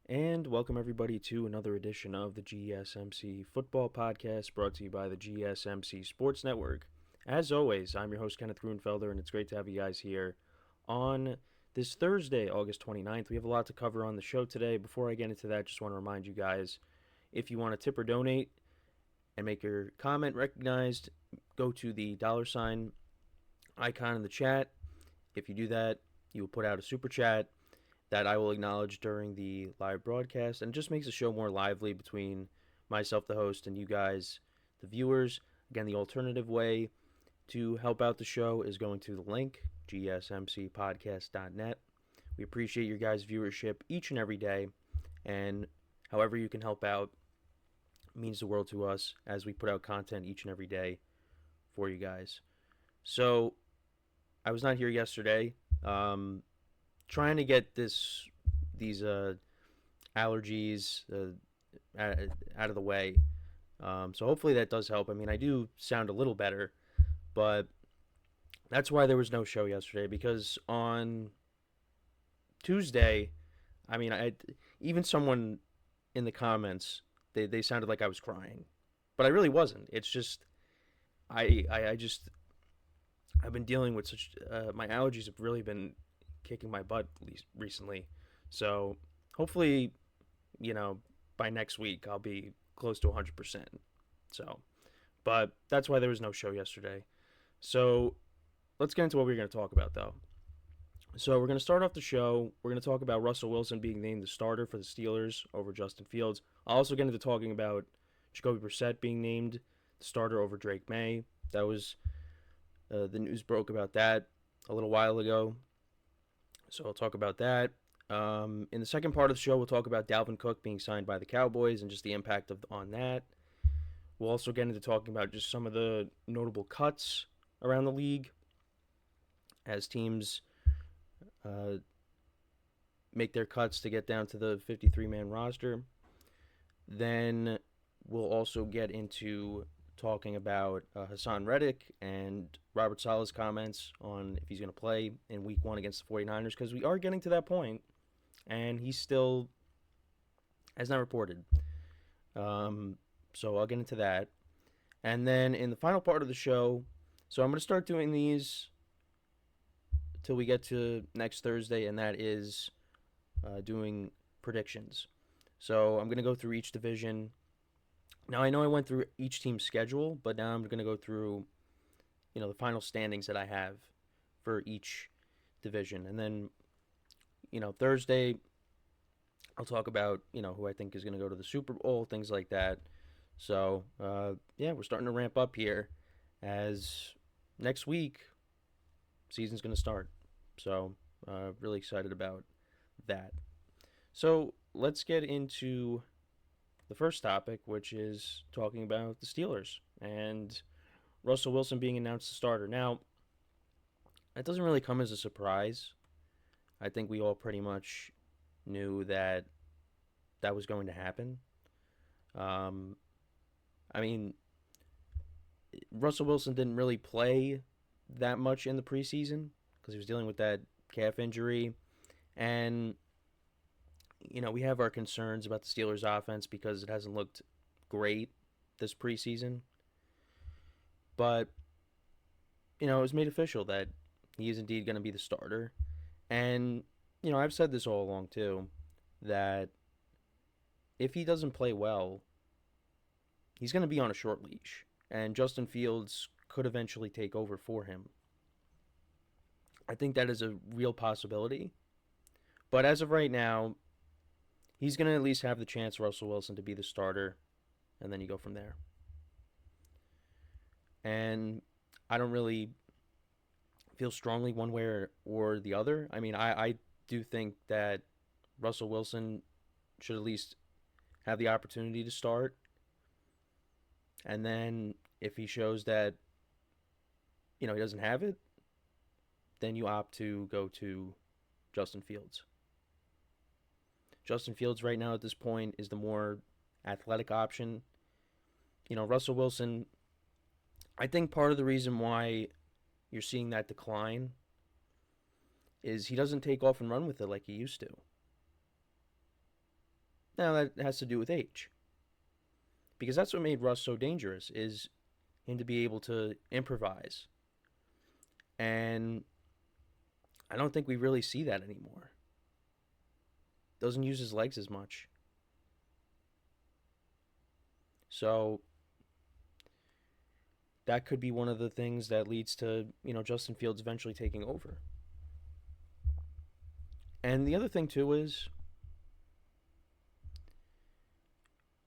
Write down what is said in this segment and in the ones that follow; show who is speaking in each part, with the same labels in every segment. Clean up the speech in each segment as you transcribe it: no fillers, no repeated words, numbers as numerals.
Speaker 1: And welcome everybody to another edition of the GSMC Football Podcast brought to you by the GSMC Sports Network. As always, I'm your host Kenneth Grunfelder, and it's great to have you guys here on this Thursday, August 29th. We have a lot to cover on the show today. Before I get into that, just want to remind you guys, if you want to tip or donate and make your comment recognized, go to the $ icon in the chat. If you do that, you will put out a super chat that I will acknowledge during the live broadcast, and it just makes the show more lively between myself, the host, and you guys, the viewers. Again, the alternative way to help out the show is going to the link, GSMCPodcast.net. We appreciate your guys' viewership each and every day, and however you can help out means the world to us as we put out content each and every day for you guys. So, I was not here yesterday. Trying to get these allergies out of the way. So hopefully that does help. I mean, I do sound a little better, but that's why there was no show yesterday, because on Tuesday, I mean, even someone in the comments, they sounded like I was crying, but I really wasn't. It's just I just I've been dealing with such my allergies have really been kicking my butt recently. So hopefully, you know, by next week I'll be close to 100%. So, but that's why there was no show yesterday. So let's get into what we're going to talk about, though. So we're going to start off the show. We're going to talk about Russell Wilson being named the starter for the Steelers over Justin Fields. I'll also get into talking about Jacoby Brissett being named the starter over Drake May. That was the news broke about that a little while ago. So I'll talk about that. In the second part of the show, we'll talk about Dalvin Cook being signed by the Cowboys and just the impact on that. We'll also get into talking about just some of the notable cuts around the league as teams make their cuts to get down to the 53-man roster. Then we'll also get into talking about Hassan Reddick and Robert Saleh's comments on if he's going to play in Week 1 against the 49ers, because we are getting to that point, and he still has not reported. So I'll get into that. And then in the final part of the show, so I'm going to start doing these till we get to next Thursday, and that is doing predictions. So I'm going to go through each division. Now, I know I went through each team's schedule, but now I'm going to go through, the final standings that I have for each division. And then, Thursday, I'll talk about, who I think is going to go to the Super Bowl, things like that. So, we're starting to ramp up here as next week, season's going to start. So, really excited about that. So, let's get into the first topic, which is talking about the Steelers and Russell Wilson being announced the starter. Now, that doesn't really come as a surprise. I think we all pretty much knew that that was going to happen. I mean, Russell Wilson didn't really play that much in the preseason because he was dealing with that calf injury. And, we have our concerns about the Steelers' offense because it hasn't looked great this preseason. But, it was made official that he is indeed going to be the starter. And, I've said this all along, too, that if he doesn't play well, he's going to be on a short leash. And Justin Fields could eventually take over for him. I think that is a real possibility. But as of right now, he's going to at least have the chance, Russell Wilson, to be the starter. And then you go from there. And I don't really feel strongly one way or the other. I mean, I do think that Russell Wilson should at least have the opportunity to start. And then if he shows that, he doesn't have it, then you opt to go to Justin Fields. Justin Fields right now at this point is the more athletic option. Russell Wilson, I think part of the reason why you're seeing that decline is he doesn't take off and run with it like he used to. Now that has to do with age, because that's what made Russ so dangerous, is him to be able to improvise. And I don't think we really see that anymore. Doesn't use his legs as much. So that could be one of the things that leads to, Justin Fields eventually taking over. And the other thing too is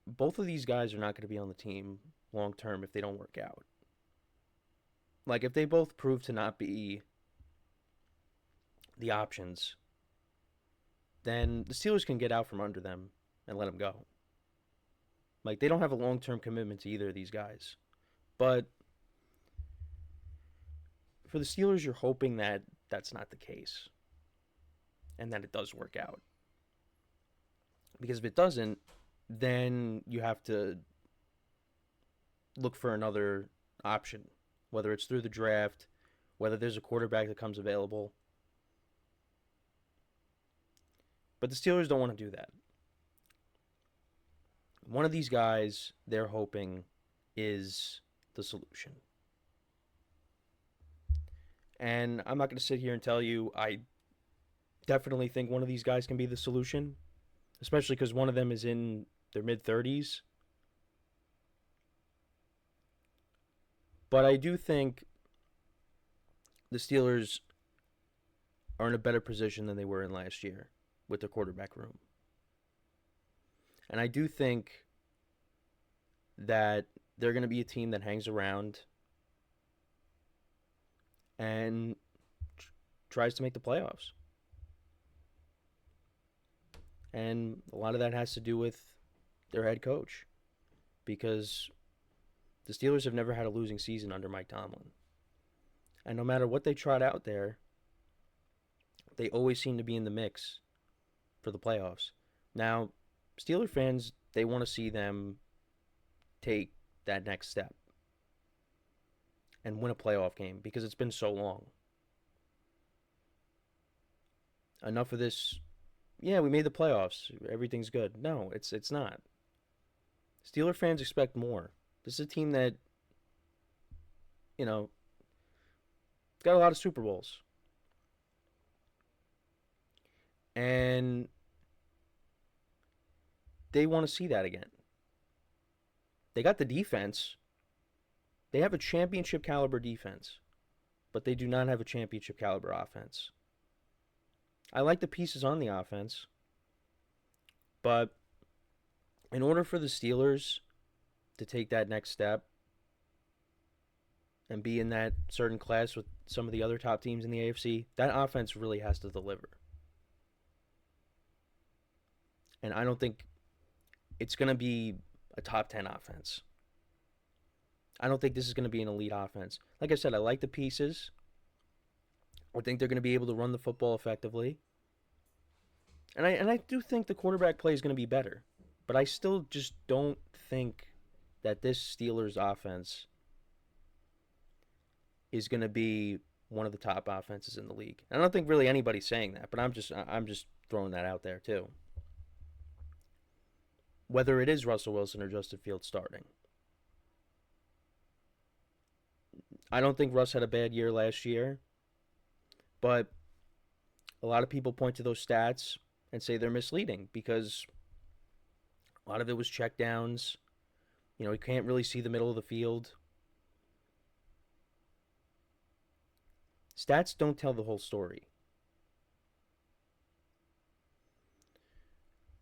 Speaker 1: both of these guys are not going to be on the team long term if they don't work out. Like if they both prove to not be the options, then the Steelers can get out from under them and let them go. Like they don't have a long-term commitment to either of these guys. But for the Steelers, you're hoping that that's not the case and that it does work out. Because if it doesn't, then you have to look for another option, whether it's through the draft, whether there's a quarterback that comes available. But the Steelers don't want to do that. One of these guys they're hoping is the solution. And I'm not going to sit here and tell you I definitely think one of these guys can be the solution, especially because one of them is in their mid-30s. But I do think the Steelers are in a better position than they were in last year with their quarterback room. And I do think that they're going to be a team that hangs around and tries to make the playoffs. And a lot of that has to do with their head coach, because the Steelers have never had a losing season under Mike Tomlin. And no matter what they trot out there, they always seem to be in the mix for the playoffs. Now, Steeler fans, they want to see them take that next step and win a playoff game because it's been so long. Enough of this, yeah, we made the playoffs, everything's good. No, it's not. Steeler fans expect more. This is a team that, got a lot of Super Bowls. And they want to see that again. They got the defense. They have a championship caliber defense, but they do not have a championship caliber offense. I like the pieces on the offense, but in order for the Steelers to take that next step and be in that certain class with some of the other top teams in the AFC, that offense really has to deliver. And I don't think it's going to be a top 10 offense. I don't think this is going to be an elite offense. Like I said, I like the pieces. I think they're going to be able to run the football effectively. And I do think the quarterback play is going to be better. But I still just don't think that this Steelers offense is going to be one of the top offenses in the league. And I don't think really anybody's saying that, but I'm just throwing that out there too. Whether it is Russell Wilson or Justin Fields starting. I don't think Russ had a bad year last year, but a lot of people point to those stats and say they're misleading because a lot of it was checkdowns. He can't really see the middle of the field. Stats don't tell the whole story.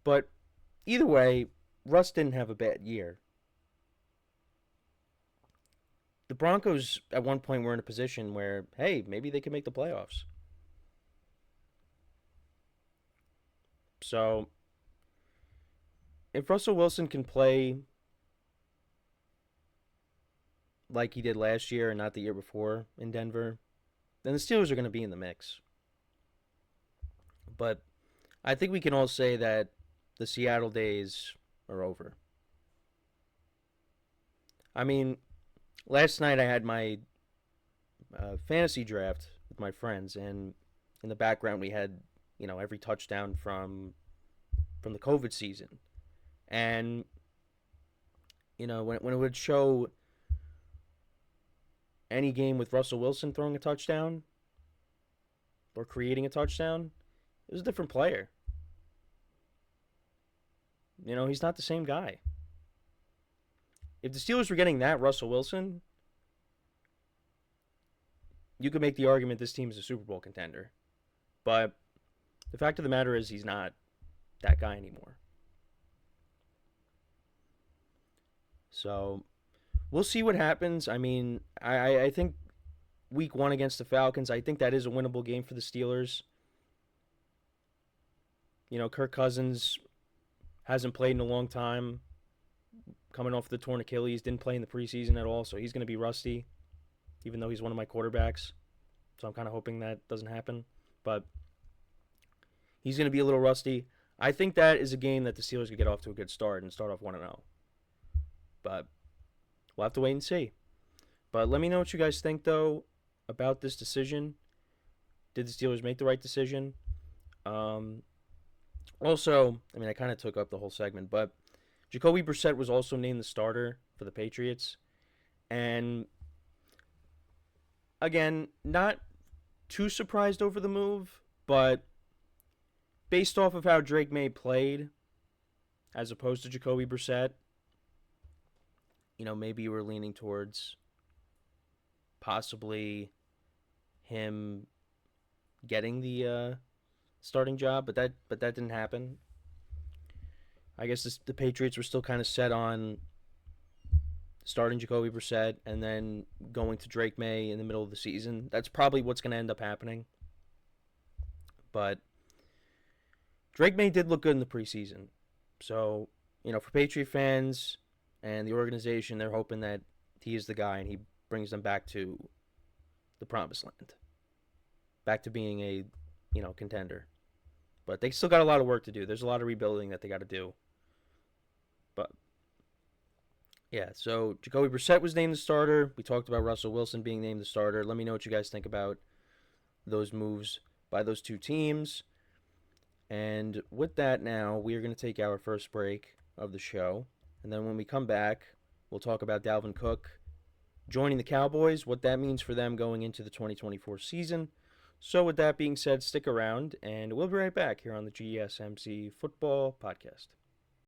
Speaker 1: But either way, Russ didn't have a bad year. The Broncos at one point were in a position where, hey, maybe they could make the playoffs. So, if Russell Wilson can play like he did last year and not the year before in Denver, then the Steelers are going to be in the mix. But I think we can all say that the Seattle days are over. I mean, last night I had my fantasy draft with my friends, and in the background we had, every touchdown from the COVID season. And, when it would show any game with Russell Wilson throwing a touchdown or creating a touchdown, it was a different player. He's not the same guy. If the Steelers were getting that Russell Wilson, you could make the argument this team is a Super Bowl contender. But the fact of the matter is he's not that guy anymore. So we'll see what happens. I mean, I think week 1 against the Falcons, I think that is a winnable game for the Steelers. Kirk Cousins hasn't played in a long time. Coming off the torn Achilles, didn't play in the preseason at all, so he's going to be rusty, even though he's one of my quarterbacks. So I'm kind of hoping that doesn't happen. But he's going to be a little rusty. I think that is a game that the Steelers could get off to a good start and start off 1-0. But we'll have to wait and see. But let me know what you guys think, though, about this decision. Did the Steelers make the right decision? Also, I mean, I kind of took up the whole segment, but Jacoby Brissett was also named the starter for the Patriots. And, again, not too surprised over the move, but based off of how Drake May played, as opposed to Jacoby Brissett, maybe you were leaning towards possibly him getting the starting job, but that didn't happen. I guess the Patriots were still kind of set on starting Jacoby Brissett and then going to Drake May in the middle of the season. That's probably what's going to end up happening. But Drake May did look good in the preseason. So, for Patriot fans and the organization, they're hoping that he is the guy and he brings them back to the promised land. Back to being a, contender. But they still got a lot of work to do. There's a lot of rebuilding that they got to do. But, yeah, so Jacoby Brissett was named the starter. We talked about Russell Wilson being named the starter. Let me know what you guys think about those moves by those two teams. And with that now, we are going to take our first break of the show. And then when we come back, we'll talk about Dalvin Cook joining the Cowboys, what that means for them going into the 2024 season. So with that being said, stick around, and we'll be right back here on the GSMC Football Podcast.